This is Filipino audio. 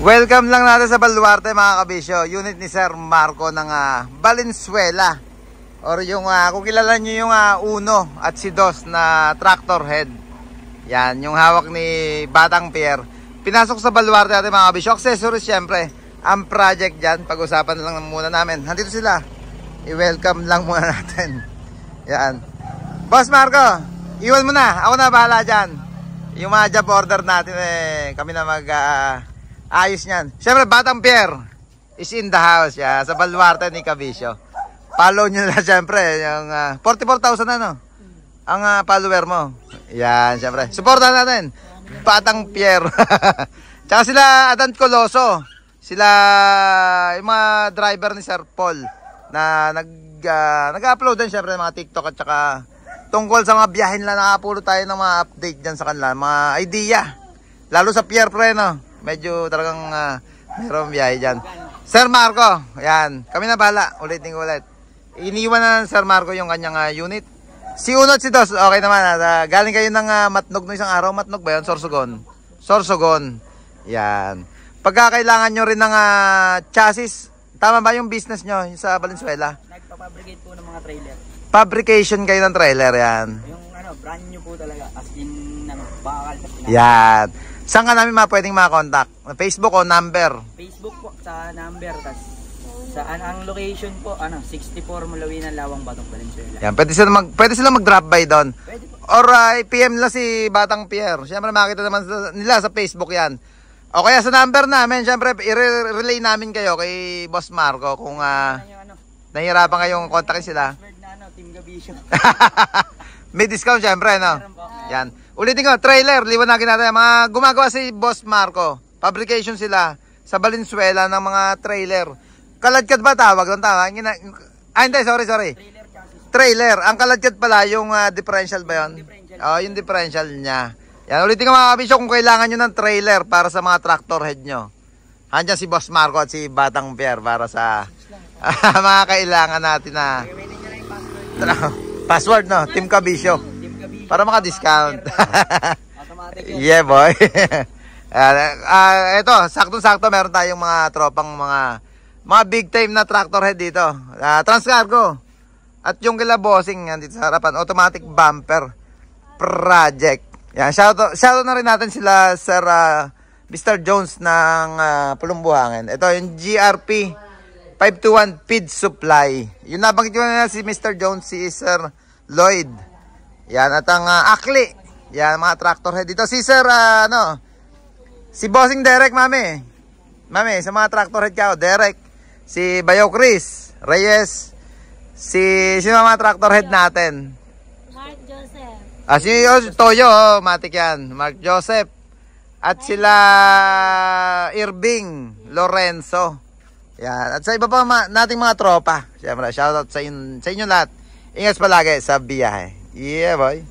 Welcome lang natin sa Baluarte mga kabisyo. Unit ni Sir Marco ng Valenzuela. Or yung kung kilala nyo yung 1 at si 2 na tractor head. Yan, yung hawak ni Batang Pierre. Pinasok sa Baluarte natin mga kabisyo. Accessories syempre. Ang project dyan, pag-usapan lang muna namin. Nandito sila. I-welcome lang muna natin. Yan. Boss Marco, iwan mo na. Ako na bahala dyan. Yung mga job order natin kami na ayos niyan. Siyempre, Batang Pierre is in the house. Yeah, sa Baluarte ni Kabisyo. Follow nyo na siyempre. Yung 44,000 na, no? Ang follower mo. Yan, siyempre. Supportan natin. Batang Pierre. Tsaka sila, Adan Coloso. Sila, yung mga driver ni Sir Paul na nag-upload din siyempre mga TikTok at tsaka tungkol sa mga biyahin lang. Nakapulo tayo ng mga update dyan sa kanila. Mga idea. Lalo sa Pierre Preno. Medyo talagang mayroong biyahe dyan. Sir Marco, yan. Kami na bahala. Ulitin ko ulit. Iniwan na ng Sir Marco yung kanyang unit. Si 1 at si 2, okay naman. Galing kayo ng Matnog no isang araw. Matnog ba yun? Sorsogon. Sorsogon. Yan. Pagka kailangan nyo rin ng chassis, tama ba yung business nyo sa Valenzuela? Nagpapabricate po ng mga trailer. Fabrication kayo ng trailer, yan. Yung brand new po talaga. As in, bakal. Yan. Saan ka namin pwedeng makakontakt? Facebook o number? Facebook po sa number. Tas, ang location po, 64 Mulawinan, Lawang, Batong, Valenzuela. Yan, pwede sila mag-drop by doon. Pwede po. Or PM lang si Batang Pierre. Siyempre makita naman nila sa Facebook yan. O kaya sa number namin, siyempre i-relay namin kayo kay Boss Marco kung nahihirapan kayong kontakin sila. Team Gabisyo. May discount siyempre, no? Yan. Ulitin ko, trailer, liwanagin natin. Mga gumagawa si Boss Marco. Fabrication sila sa Valenzuela ng mga trailer. Kaladkad ba tawag? Ang tawag? Hindi, sorry. Trailer. Ang kaladkad pala, yung differential ba yun? Yung differential niya. Yan, ulitin ko mga kabisyo kung kailangan nyo ng trailer para sa mga tractor head nyo. Handyan si Boss Marco at si Batang Pierre para sa mga kailangan natin na password, no? Team Kabisyo. Para maka-discount. Yeah, boy. Ito, saktong-sakto meron tayong mga tropang mga big time na tractor head dito. Transcargo. At yung kila bossing dito sa harapan, automatic bumper project. Yan, shoutout na rin natin sila Sir Mr. Jones ng Pulumbuhangin. Ito yung GRP 521 feed supply. Yung nabanggit ko na si Mr. Jones, si Sir Lloyd. Yan, at ang Akli. Yan, mga tractor head dito. Si Sir, si Bossing Derek, mami. Mami, sa mga tractor head ka, Derek. Si Bayo Chris Reyes. Sino mga tractor head natin? Mark Joseph. Si Toyo, matik yan. Mark Joseph. At sila Irving Lorenzo. Yan, at sa iba pa nating mga tropa. Siyempre, shoutout sa inyo lahat. Ingat palagi sa biyahe. Yeah, boy.